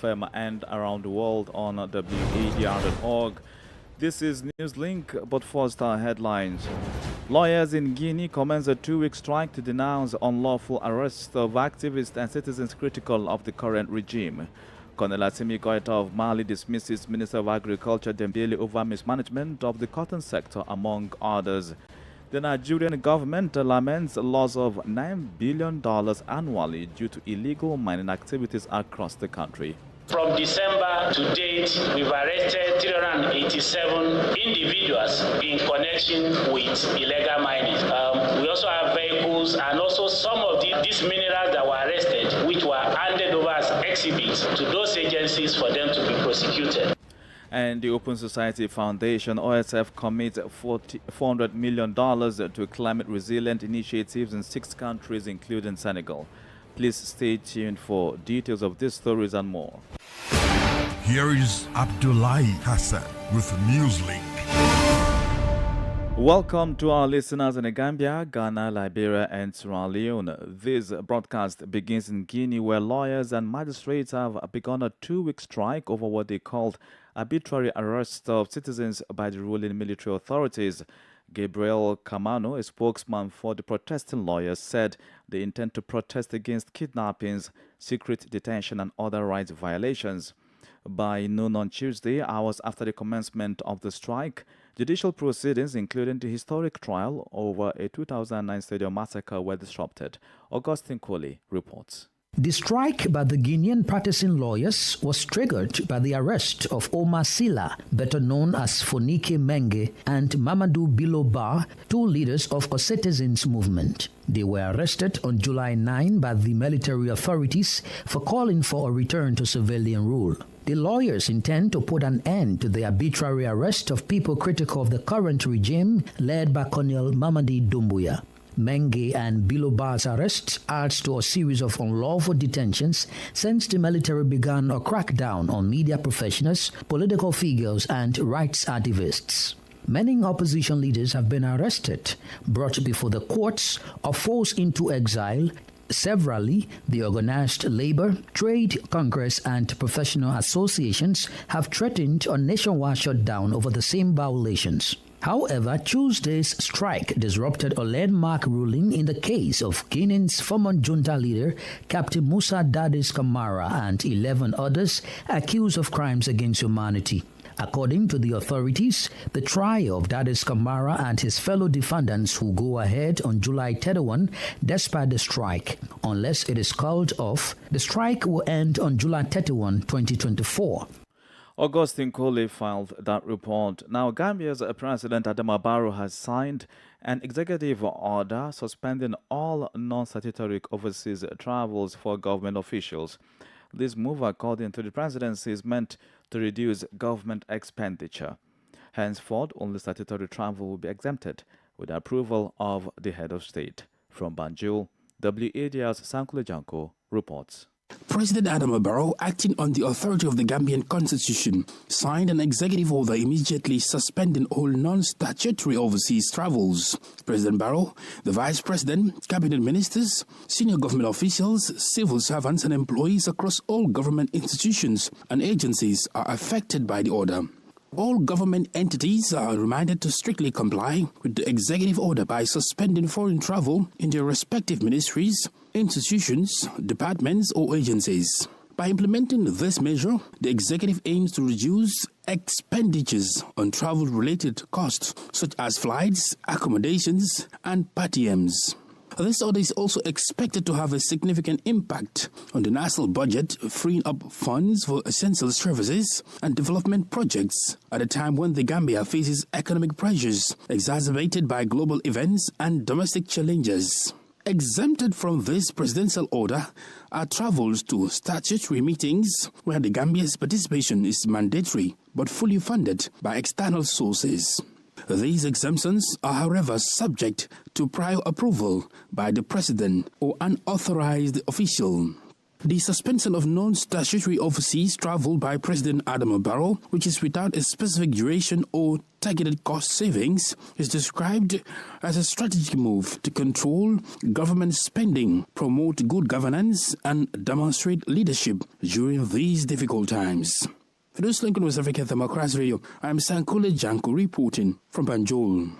and around the world on wadr.org. This is Newslink, but first our headlines. Lawyers in Guinea commence a 2-week strike to denounce unlawful arrests of activists and citizens critical of the current regime. Colonel Assimi Goita of Mali dismisses Minister of Agriculture Dembele over mismanagement of the cotton sector, among others. The Nigerian government laments a loss of $9 billion annually due to illegal mining activities across the country. From December to date, we've arrested 387 individuals in connection with illegal mining. We also have vehicles and also some of these minerals that were arrested, which were handed over as exhibits to those agencies for them to be prosecuted. And the Open Society Foundation, OSF, commits $400 million to climate-resilient initiatives in 6 countries, including Senegal. Please stay tuned for details of these stories and more. Here is Abdullahi Hassan with Newslink. Welcome to our listeners in Gambia, Ghana, Liberia, and Sierra Leone. This broadcast begins in Guinea, where lawyers and magistrates have begun a 2-week strike over what they called arbitrary arrest of citizens by the ruling military authorities. Gabriel Camano, a spokesman for the protesting lawyers, said they intend to protest against kidnappings, secret detention, and other rights violations. By noon on Tuesday, hours after the commencement of the strike, judicial proceedings, including the historic trial over a 2009 stadium massacre, were disrupted. Augustine Coley reports. The strike by the Guinean practicing lawyers was triggered by the arrest of Omar Sila, better known as Fonike Menge, and Mamadou Biloba, 2 leaders of a citizens' movement. They were arrested on July 9 by the military authorities for calling for a return to civilian rule. The lawyers intend to put an end to the arbitrary arrest of people critical of the current regime led by Colonel Mamadi Doumbouya. Menge and Biloba's arrests adds to a series of unlawful detentions since the military began a crackdown on media professionals, political figures, and rights activists. Many opposition leaders have been arrested, brought before the courts, or forced into exile. Severally, the organized labor, trade, Congress, and professional associations have threatened a nationwide shutdown over the same violations. However, Tuesday's strike disrupted a landmark ruling in the case of Guinea's former junta leader, Captain Musa Dadis Camara, and 11 others accused of crimes against humanity. According to the authorities, the trial of Dadis Camara and his fellow defendants will go ahead on July 31 despite the strike. Unless it is called off, the strike will end on July 31, 2024. Augustine Coley filed that report. Now, Gambia's President Adama Barrow has signed an executive order suspending all non-statutory overseas travels for government officials. This move, according to the presidency, is meant to reduce government expenditure. Henceforth, only statutory travel will be exempted with the approval of the head of state. From Banjul, WADR's Sankule Janko reports. President Adama Barrow, acting on the authority of the Gambian Constitution, signed an executive order immediately suspending all non-statutory overseas travels. President Barrow, the Vice President, Cabinet Ministers, senior government officials, civil servants and employees across all government institutions and agencies are affected by the order. All government entities are reminded to strictly comply with the executive order by suspending foreign travel in their respective ministries, institutions, departments, or agencies. By implementing this measure, the executive aims to reduce expenditures on travel-related costs such as flights, accommodations, and per diems. This order is also expected to have a significant impact on the national budget, freeing up funds for essential services and development projects at a time when the Gambia faces economic pressures exacerbated by global events and domestic challenges. Exempted from this presidential order are travels to statutory meetings where the Gambia's participation is mandatory but fully funded by external sources. These exemptions are, however, subject to prior approval by the President or an authorized official. The suspension of non-statutory overseas travel by President Adama Barrow, which is without a specific duration or targeted cost savings, is described as a strategic move to control government spending, promote good governance, and demonstrate leadership during these difficult times. For Newslink on West African Democracy Radio, I'm Sankule Janko reporting from Banjul.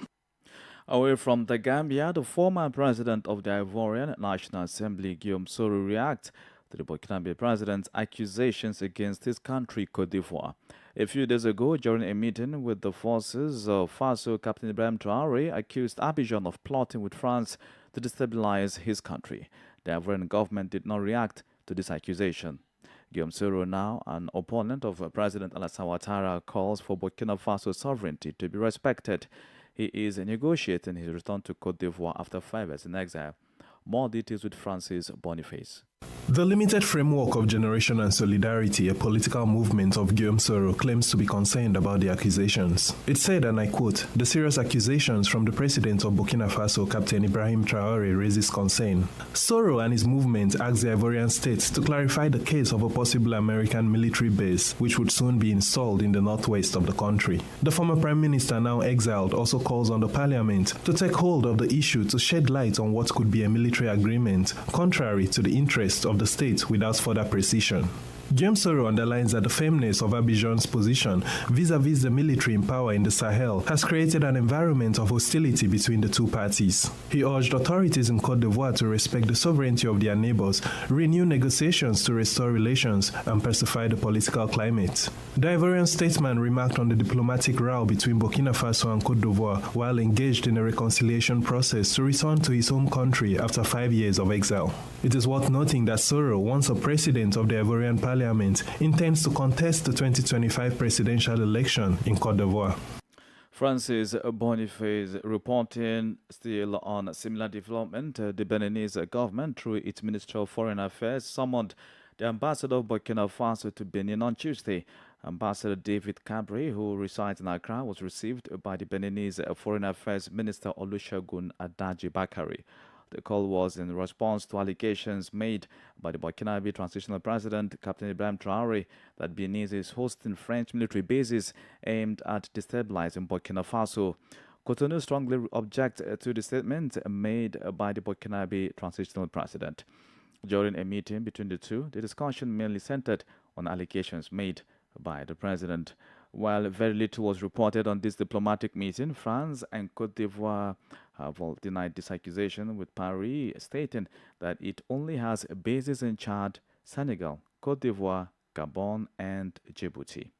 Away from the Gambia, the former president of the Ivorian National Assembly, Guillaume Soro, reacts to the Burkinabe president's accusations against his country, Côte d'Ivoire. A few days ago, during a meeting with the forces of Faso, Captain Ibrahim Traoré accused Abidjan of plotting with France to destabilize his country. The Ivorian government did not react to this accusation. Guillaume Soro, now an opponent of President Alassane Ouattara, calls for Burkina Faso's sovereignty to be respected. He is negotiating his return to Côte d'Ivoire after 5 years in exile. More details with Francis Boniface. The limited framework of Generation and Solidarity, a political movement of Guillaume Soro, claims to be concerned about the accusations. It said, and I quote, "The serious accusations from the president of Burkina Faso, Captain Ibrahim Traoré, raises concern." Soro and his movement asked the Ivorian state to clarify the case of a possible American military base, which would soon be installed in the northwest of the country. The former prime minister, now exiled, also calls on the parliament to take hold of the issue to shed light on what could be a military agreement, contrary to the interests of the state, without further precision. Guillaume Soro underlines that the firmness of Abidjan's position vis-à-vis the military in power in the Sahel has created an environment of hostility between the two parties. He urged authorities in Côte d'Ivoire to respect the sovereignty of their neighbors, renew negotiations to restore relations, and pacify the political climate. The Ivorian statesman remarked on the diplomatic row between Burkina Faso and Côte d'Ivoire while engaged in a reconciliation process to return to his home country after 5 years of exile. It is worth noting that Soro, once a president of the Ivorian Parliament, intends to contest the 2025 presidential election in Côte d'Ivoire. Francis Boniface reporting still on a similar development. The Beninese government, through its Ministry of Foreign Affairs, summoned the ambassador of Burkina Faso to Benin on Tuesday. Ambassador David Cabri, who resides in Accra, was received by the Beninese Foreign Affairs Minister Olusegun Adaji Bakari. The call was in response to allegations made by the Burkinabe transitional president, Captain Ibrahim Traoré, that Benin is hosting French military bases aimed at destabilizing Burkina Faso. Cotonou strongly objects to the statement made by the Burkinabe transitional president. During a meeting between the two, the discussion mainly centered on allegations made by the president. While very little was reported on this diplomatic meeting, France and Côte d'Ivoire have all denied this accusation, with Paris stating that it only has bases in Chad, Senegal, Côte d'Ivoire, Gabon, and Djibouti.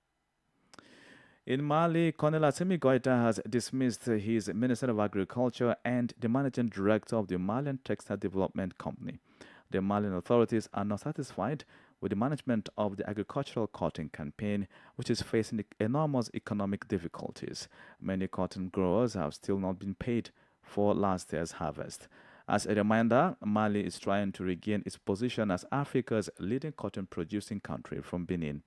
In Mali, Colonel Assimi Goïta has dismissed his Minister of Agriculture and the Managing Director of the Malian Textile Development Company. The Malian authorities are not satisfied with the management of the agricultural cotton campaign, which is facing enormous economic difficulties. Many cotton growers have still not been paid for last year's harvest. As a reminder, Mali is trying to regain its position as Africa's leading cotton-producing country from Benin.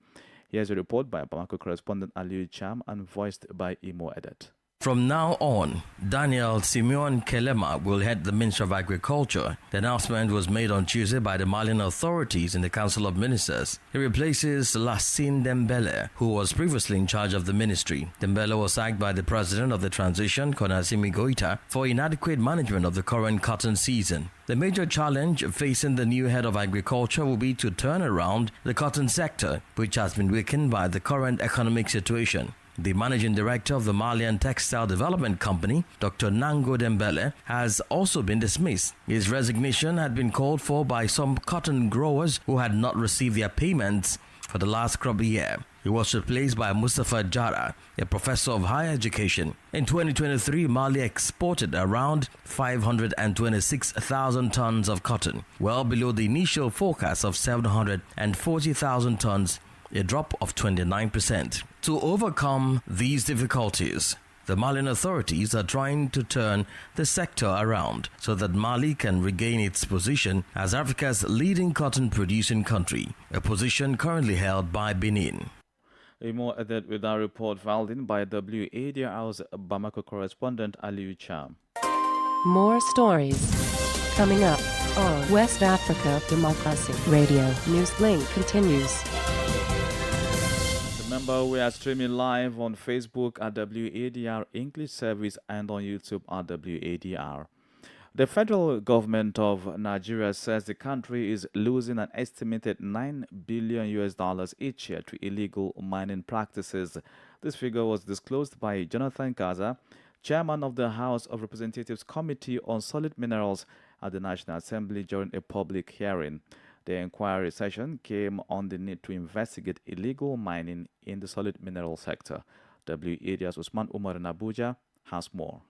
Here's a report by Bamako correspondent Aliu Cham and voiced by Imo Edet. From now on, Daniel Simeon Kelema will head the Ministry of Agriculture. The announcement was made on Tuesday by the Malian authorities in the Council of Ministers. He replaces Lassine Dembele, who was previously in charge of the ministry. Dembele was sacked by the president of the transition, Colonel Assimi Goïta, for inadequate management of the current cotton season. The major challenge facing the new head of agriculture will be to turn around the cotton sector, which has been weakened by the current economic situation. The managing director of the Malian Textile Development Company, Dr. Nango Dembele, has also been dismissed. His resignation had been called for by some cotton growers who had not received their payments for the last crop year. He was replaced by Mustafa Jara, a professor of higher education. In 2023, Mali exported around 526,000 tons of cotton, well below the initial forecast of 740,000 tons, a drop of 29%. To overcome these difficulties, the Malian authorities are trying to turn the sector around so that Mali can regain its position as Africa's leading cotton-producing country, a position currently held by Benin. More added with our report filed in by WADR's Bamako correspondent Aliu Cham. More stories coming up. on West Africa Democracy Radio. Newslink continues. Remember, we are streaming live on Facebook at WADR English Service and on YouTube at WADR. The federal government of Nigeria says the country is losing an estimated $9 billion each year to illegal mining practices. This figure was disclosed by Jonathan Gaza, chairman of the House of Representatives Committee on Solid Minerals at the National Assembly during a public hearing. The inquiry session came on the need to investigate illegal mining in the solid mineral sector. WADR's Usman Umar in Abuja has more.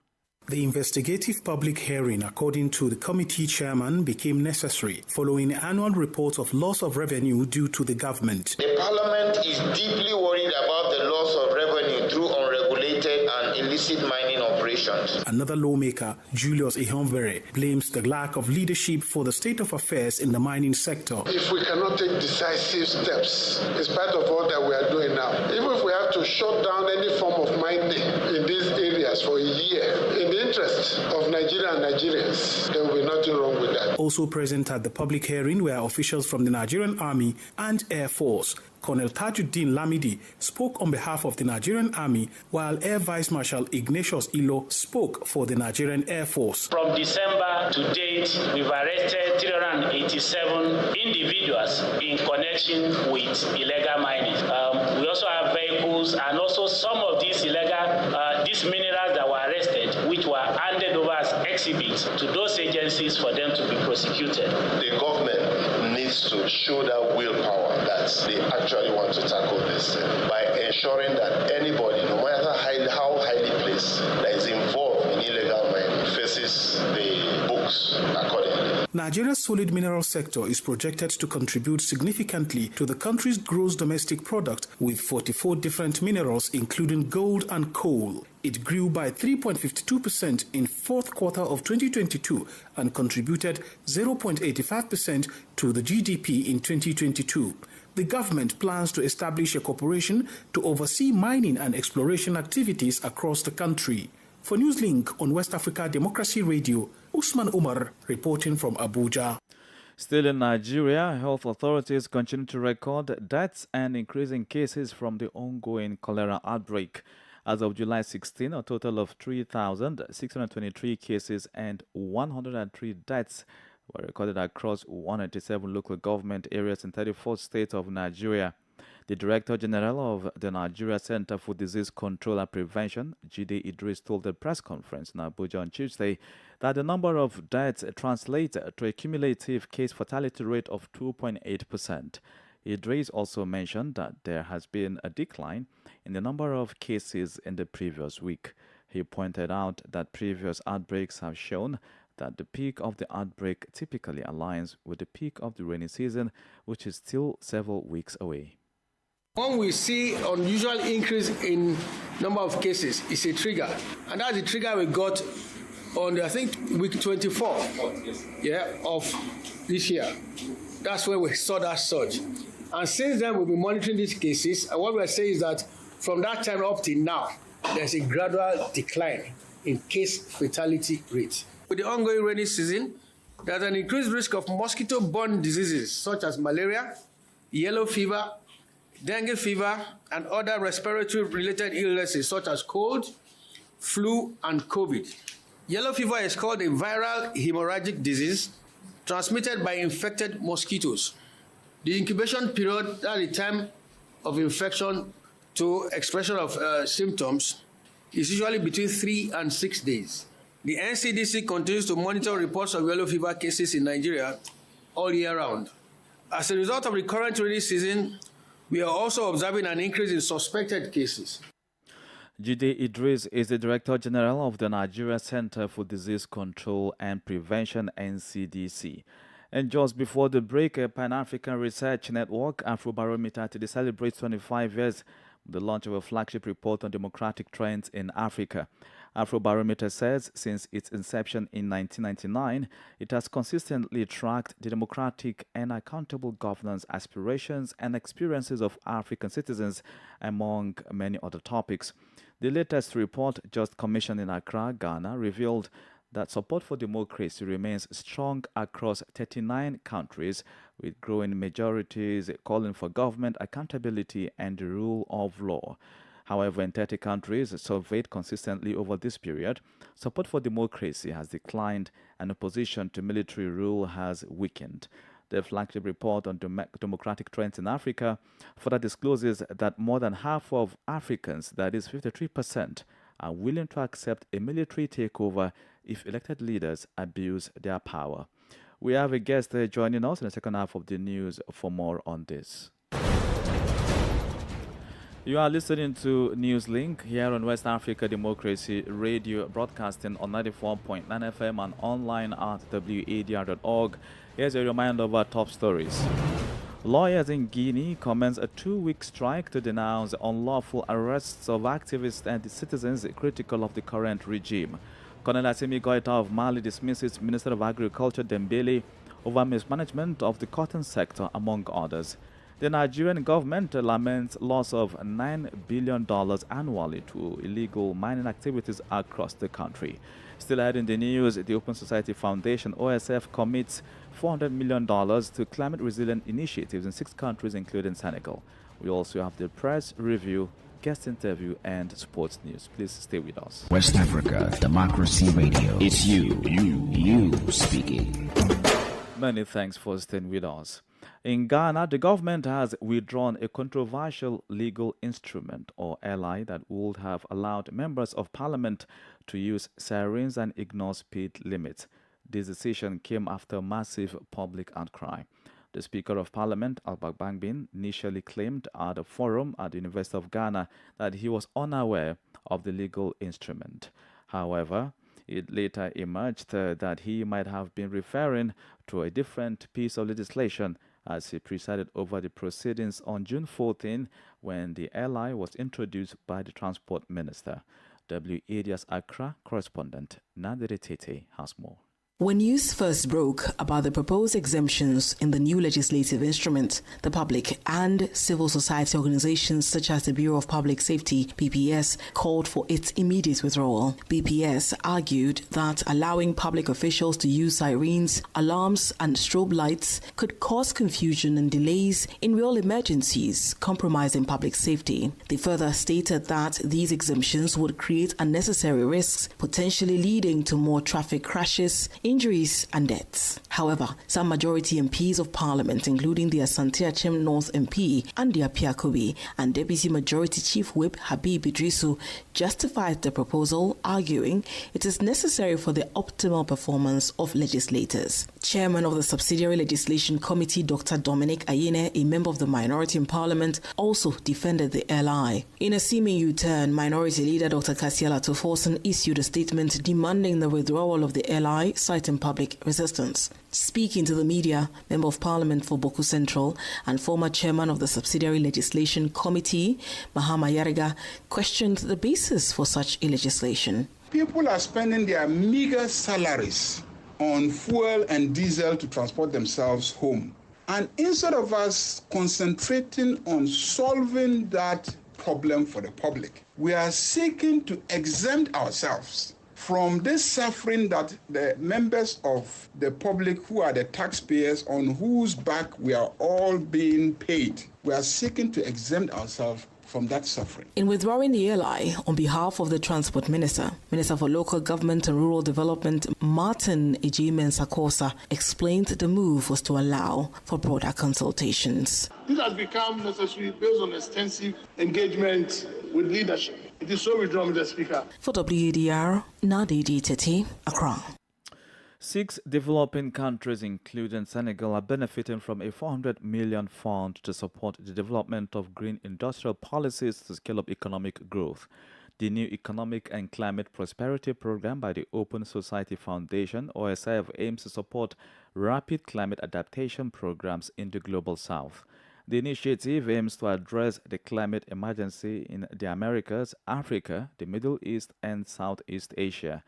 The investigative public hearing, according to the committee chairman, became necessary following annual reports of loss of revenue due to the government. The parliament is deeply worried about the loss of revenue through unregulated and illicit mining operations. Another lawmaker, Julius Ihonvere, blames the lack of leadership for the state of affairs in the mining sector. If we cannot take decisive steps, in spite of all that we are doing now, even if we have to shut down any form of mining in these areas for a year, in the interest of Nigeria and Nigerians, there will be nothing wrong with that. Also present at the public hearing were officials from the Nigerian Army and Air Force. Colonel Tajuddin Lamidi spoke on behalf of the Nigerian Army, while Air Vice Marshal Ignatius Ilo spoke for the Nigerian Air Force. From December to date, we've arrested 387 individuals in connection with illegal mining. We also have vehicles and also some of these these minerals that were arrested, which were handed over as exhibits to those agencies for them to be prosecuted. The government needs to show that willpower that they actually want to tackle this by ensuring that anybody, no matter how highly placed, that is involved in illegal mining faces the books accordingly. Nigeria's solid mineral sector is projected to contribute significantly to the country's gross domestic product with 44 different minerals, including gold and coal. It grew by 3.52% in fourth quarter of 2022 and contributed 0.85% to the GDP in 2022. The government plans to establish a corporation to oversee mining and exploration activities across the country. For Newslink on West Africa Democracy Radio, Usman Umar reporting from Abuja. Still in Nigeria, health authorities continue to record deaths and increasing cases from the ongoing cholera outbreak. As of July 16, a total of 3,623 cases and 103 deaths were recorded across 187 local government areas in 34 states of Nigeria. The Director General of the Nigeria Center for Disease Control and Prevention, Jide Idris, told a press conference in Abuja on Tuesday that the number of deaths translates to a cumulative case fatality rate of 2.8%. Idris also mentioned that there has been a decline in the number of cases in the previous week. He pointed out that previous outbreaks have shown that the peak of the outbreak typically aligns with the peak of the rainy season, which is still several weeks away. When we see unusual increase in number of cases, it's a trigger. And that's the trigger we got on, I think, week 24 of this year. That's when we saw that surge. And since then, we've been monitoring these cases. And what we're saying is that from that time up till now, there's a gradual decline in case fatality rate. With the ongoing rainy season, there's an increased risk of mosquito-borne diseases such as malaria, yellow fever, dengue fever, and other respiratory-related illnesses such as cold, flu, and COVID. Yellow fever is called a viral hemorrhagic disease transmitted by infected mosquitoes. The incubation period, at the time of infection to expression of symptoms, is usually between 3 and 6 days. The NCDC continues to monitor reports of yellow fever cases in Nigeria all year round. As a result of the current rainy season, we are also observing an increase in suspected cases. Jide Idris is the Director General of the Nigeria Center for Disease Control and Prevention, NCDC. And just before the break, a Pan-African research network, Afrobarometer, today celebrates 25 years with the launch of a flagship report on democratic trends in Africa. Afrobarometer says since its inception in 1999, it has consistently tracked the democratic and accountable governance aspirations and experiences of African citizens, among many other topics. The latest report, just commissioned in Accra, Ghana, revealed that support for democracy remains strong across 39 countries, with growing majorities calling for government accountability and the rule of law. However, in 30 countries surveyed consistently over this period, support for democracy has declined and opposition to military rule has weakened. The flagship report on democratic trends in Africa further discloses that more than half of Africans, that is 53%, are willing to accept a military takeover if elected leaders abuse their power. We have a guest joining us in the second half of the news for more on this. You are listening to Newslink here on West Africa Democracy Radio, broadcasting on 94.9 FM and online at wadr.org. Here's a reminder of our top stories. Lawyers in Guinea commence a 2-week strike to denounce unlawful arrests of activists and citizens critical of the current regime. Colonel Assimi Goita of Mali dismisses Minister of Agriculture Dembele over mismanagement of the cotton sector, among others. The Nigerian government laments loss of $9 billion annually to illegal mining activities across the country. Still ahead in the news, the Open Society Foundation, OSF, commits $400 million to climate-resilient initiatives in 6 countries, including Senegal. We also have the press review, guest interview, and sports news. Please stay with us. West Africa Democracy Radio. It's you speaking. Many thanks for staying with us. In Ghana, the government has withdrawn a controversial legal instrument, or LI, that would have allowed members of parliament to use sirens and ignore speed limits. This decision came after massive public outcry. The Speaker of Parliament, Alba Bangbin, initially claimed at a forum at the University of Ghana that he was unaware of the legal instrument. However, it later emerged that he might have been referring to a different piece of legislation as he presided over the proceedings on June 14 when the LI was introduced by the Transport Minister. WAD's Accra correspondent Nadere Tete has more. When news first broke about the proposed exemptions in the new legislative instrument, the public and civil society organizations such as the Bureau of Public Safety, BPS, called for its immediate withdrawal. BPS argued that allowing public officials to use sirens, alarms, and strobe lights could cause confusion and delays in real emergencies, compromising public safety. They further stated that these exemptions would create unnecessary risks, potentially leading to more traffic crashes, injuries and deaths. However, some majority MPs of Parliament, including the Asante Achem North MP Andy Apiakobi and Deputy Majority Chief Whip Habib Idrisu, justified the proposal, arguing it is necessary for the optimal performance of legislators. Chairman of the Subsidiary Legislation Committee, Dr. Dominic Ayene, a member of the minority in Parliament, also defended the LI. In a seeming U-turn, Minority Leader Dr. Kasiala Toforson issued a statement demanding the withdrawal of the LI, citing public resistance. Speaking to the media, Member of Parliament for Boku Central and former Chairman of the Subsidiary Legislation Committee, Mahama Yarega, questioned the basis for such a legislation. People are spending their meager salaries on fuel and diesel to transport themselves home. And instead of us concentrating on solving that problem for the public, we are seeking to exempt ourselves from this suffering that the members of the public, who are the taxpayers on whose back we are all being paid, we are seeking to exempt ourselves from that suffering. In withdrawing the LI, on behalf of the Transport Minister, Minister for Local Government and Rural Development, Martin Ejimen Sakosa, explained the move was to allow for broader consultations. This has become necessary based on extensive engagement with leadership. It is so withdrawn, Mr. Speaker. For WADR, Nadidi Tete, Accra. 6 developing countries, including Senegal, are benefiting from a $400 million fund to support the development of green industrial policies to scale up economic growth. The new Economic and Climate Prosperity Program by the Open Society Foundation, OSIWA, aims to support rapid climate adaptation programs in the Global South. The initiative aims to address the climate emergency in the Americas, Africa, the Middle East, and Southeast Asia.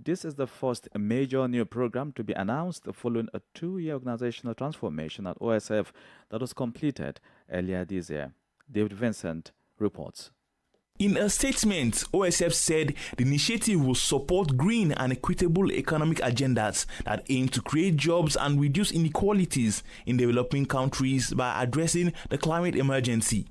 This is the first major new program to be announced following a 2-year organizational transformation at OSF that was completed earlier this year. David Vincent reports. In a statement, OSF said the initiative will support green and equitable economic agendas that aim to create jobs and reduce inequalities in developing countries by addressing the climate emergency.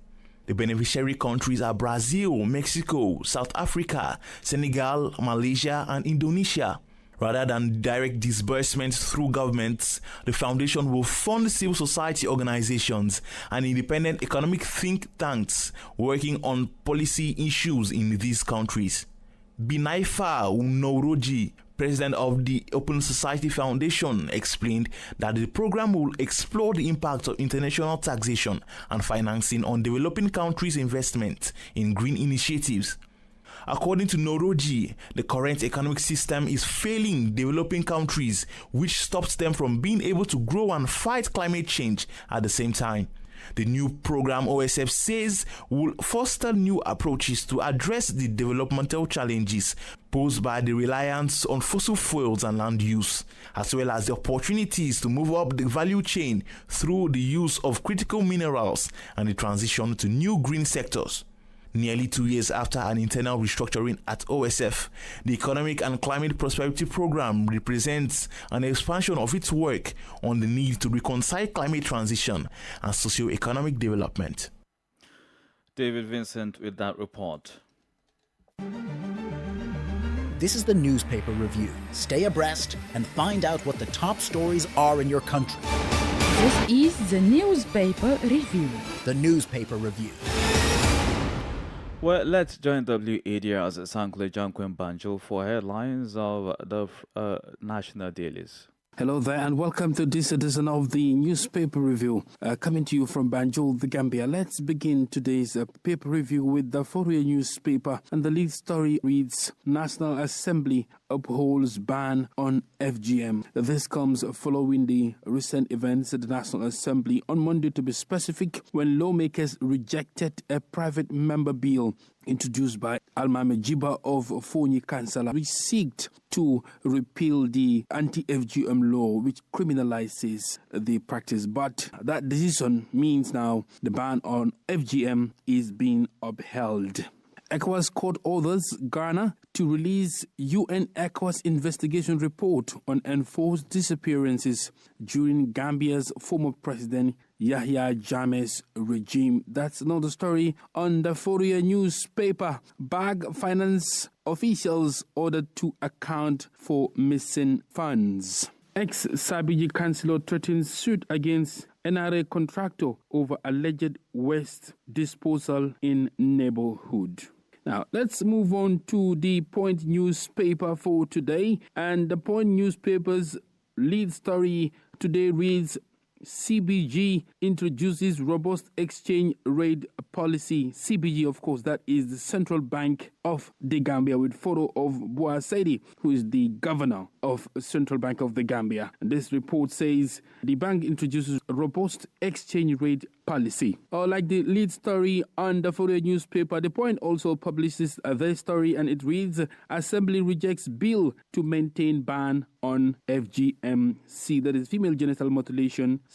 The beneficiary countries are Brazil, Mexico, South Africa, Senegal, Malaysia, and Indonesia. Rather than direct disbursements through governments, the foundation will fund civil society organizations and independent economic think tanks working on policy issues in these countries. Binaifa Unoroji, president of the Open Society Foundation, explained that the program will explore the impact of international taxation and financing on developing countries' investment in green initiatives. According to Noroji, the current economic system is failing developing countries, which stops them from being able to grow and fight climate change at the same time. The new program, OSF says, will foster new approaches to address the developmental challenges posed by the reliance on fossil fuels and land use, as well as the opportunities to move up the value chain through the use of critical minerals and the transition to new green sectors. Nearly 2 years after an internal restructuring at OSF, the Economic and Climate Prosperity Program represents an expansion of its work on the need to reconcile climate transition and socio-economic development. David Vincent with that report. This is the newspaper review. Stay abreast and find out what the top stories are in your country. This is the newspaper review. The newspaper review. Well, let's join WADR's Sankle Jankwem Banjul for headlines of the national dailies. Hello there and welcome to this edition of the newspaper review coming to you from Banjul, the Gambia. Let's begin today's paper review with the Fourier newspaper, and the lead story reads, National Assembly upholds ban on FGM. This comes following the recent events at the National Assembly on Monday, to be specific, when lawmakers rejected a private member bill introduced by Alma Mejiba of Fonyi Council, which sought to repeal the anti-FGM law, which criminalizes the practice. But that decision means now the ban on FGM is being upheld. ECOWAS court orders Ghana to release UN ECOWAS investigation report on enforced disappearances during Gambia's former president Yahya Jammeh's regime. That's another story on the Fourier newspaper. BAG finance officials ordered to account for missing funds. Ex-Sabiji councillor threatens suit against NRA contractor over alleged waste disposal in neighborhood. Now, let's move on to the Point newspaper for today. And the Point newspaper's lead story today reads, CBG introduces robust exchange rate policy. CBG, of course, that is the Central Bank of the Gambia, with photo of Boasaidi, who is the governor of Central Bank of the Gambia. And this report says the bank introduces a robust exchange rate policy. Like the lead story on the Fourier newspaper, The Point also publishes their story, and it reads, Assembly rejects bill to maintain ban on FGMC, that is female genital mutilation /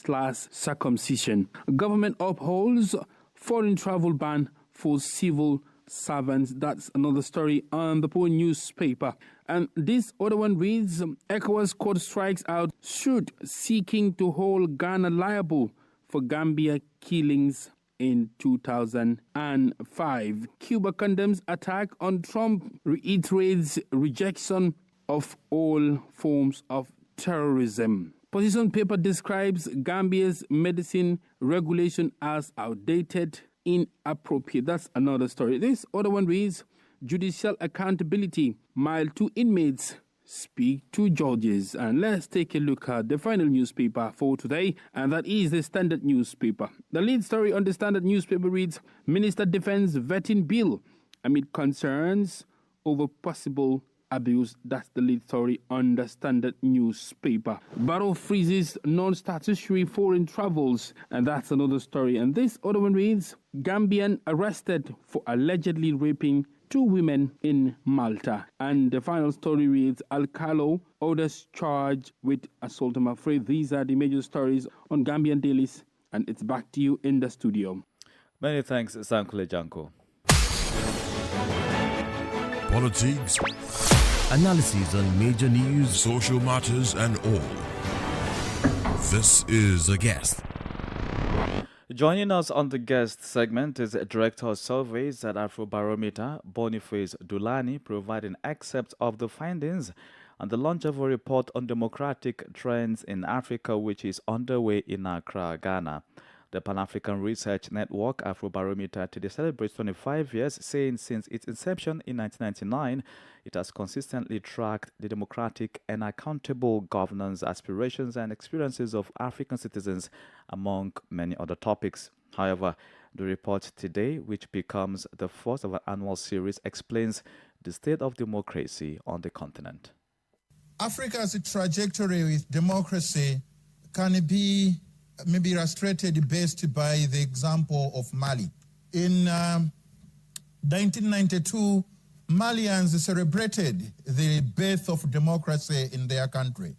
circumcision. Government upholds foreign travel ban for civil servants. That's another story on the Point newspaper. And this other one reads, ECOWAS court strikes out suit seeking to hold Ghana liable for Gambia killings in 2005. Cuba condemns attack on Trump, reiterates rejection of all forms of terrorism. Position paper describes Gambia's medicine regulation as outdated, inappropriate. That's another story. This other one reads, judicial accountability, mile 2 inmates speak to judges. And let's take a look at the final newspaper for today, and that is the Standard newspaper. The lead story on the Standard newspaper reads, Minister defends vetting bill amid concerns over possible abuse. That's the lead story on the Standard newspaper. Barrow freezes non-statutory foreign travels, and that's another story. And this other one reads, Gambian arrested for allegedly raping 2 women in Malta. And the final story reads, Alcalo orders charged with assault. I'm afraid these are the major stories on Gambian dailies, and it's back to you in the studio. Many thanks, Sankle Janko. politics, analysis on major news, social matters, and all. This is A Guest. Joining us on the guest segment is Director of Surveys at Afrobarometer, Boniface Dulani, providing excerpts of the findings and the launch of a report on democratic trends in Africa, which is underway in Accra, Ghana. The Pan-African Research Network, Afrobarometer, today celebrates 25 years, saying since its inception in 1999, it has consistently tracked the democratic and accountable governance aspirations and experiences of African citizens, among many other topics. However, the report today, which becomes the first of an annual series, explains the state of democracy on the continent. Africa's trajectory with democracy can be maybe illustrated best by the example of Mali. In 1992, Malians celebrated the birth of democracy in their country.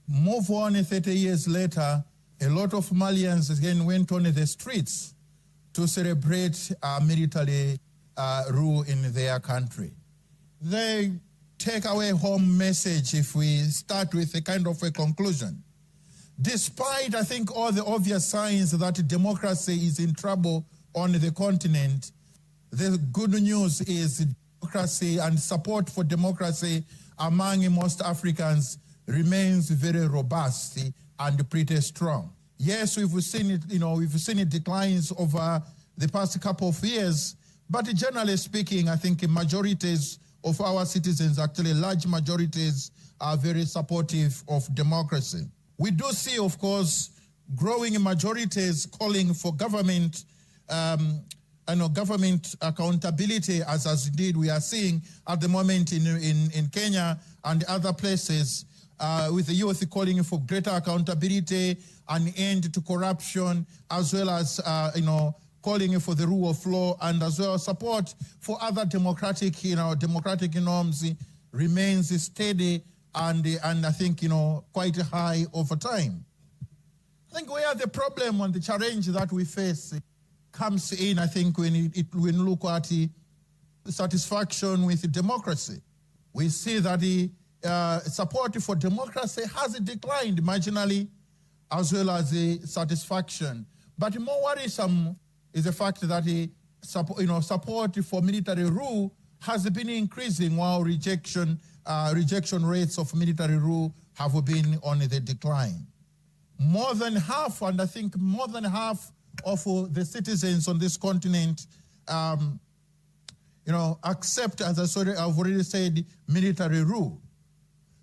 Move on 30 years later, a lot of Malians again went on the streets to celebrate military rule in their country. The take-away home message, if we start with a kind of a conclusion, despite, I think, all the obvious signs that democracy is in trouble on the continent, the good news is democracy and support for democracy among most Africans remains very robust and pretty strong. Yes, we've seen it, we've seen it declines over the past couple of years, but generally speaking, I think majorities of our citizens, actually large majorities, are very supportive of democracy. We do see, of course, growing majorities calling for government, government accountability, as indeed we are seeing at the moment in Kenya and other places, with the youth calling for greater accountability, an end to corruption, as well as calling for the rule of law, and as well as support for other democratic norms remains steady. And I think, quite high over time. I think where the problem and the challenge that we face comes in, I think, when we look at the satisfaction with democracy. We see that the support for democracy has declined marginally, as well as the satisfaction. But more worrisome is the fact that the support for military rule has been increasing, while rejection rates of military rule have been on the decline. More than half, and I think more than half of the citizens on this continent, accept, as I've already said, military rule.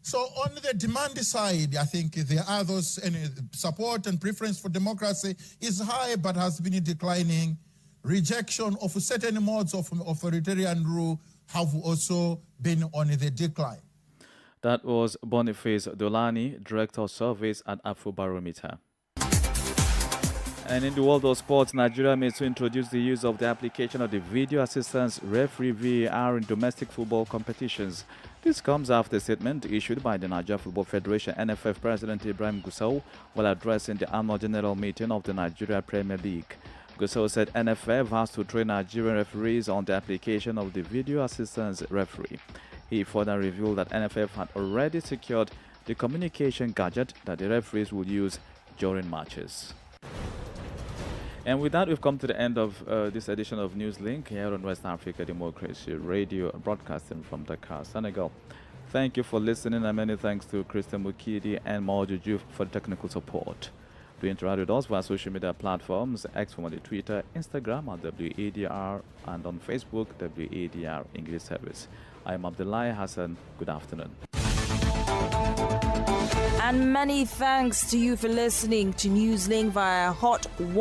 So on the demand side, I think there are those support and preference for democracy is high, but has been declining. Rejection of certain modes of authoritarian rule have also been on the decline. That was Boniface Dolani, Director of Surveys at Afrobarometer. And in the world of sports, Nigeria may soon introduce the use of the application of the video assistance referee VAR in domestic football competitions. This comes after a statement issued by the Nigeria Football Federation NFF President Ibrahim Gusau while addressing the annual general meeting of the Nigeria Premier League. Gusau said NFF has to train Nigerian referees on the application of the video assistance referee. He further revealed that NFF had already secured the communication gadget that the referees would use during matches. And with that, we've come to the end of this edition of Newslink here on West Africa Democracy Radio, broadcasting from Dakar, Senegal. Thank you for listening, and many thanks to Christian Mukidi and Maojuju for the technical support. To interact with us via social media platforms, X formerly Twitter, Instagram at WADR, and on Facebook, WADR English Service. I am Abdullahi Hassan. Good afternoon. And many thanks to you for listening to Newslink via Hot 1.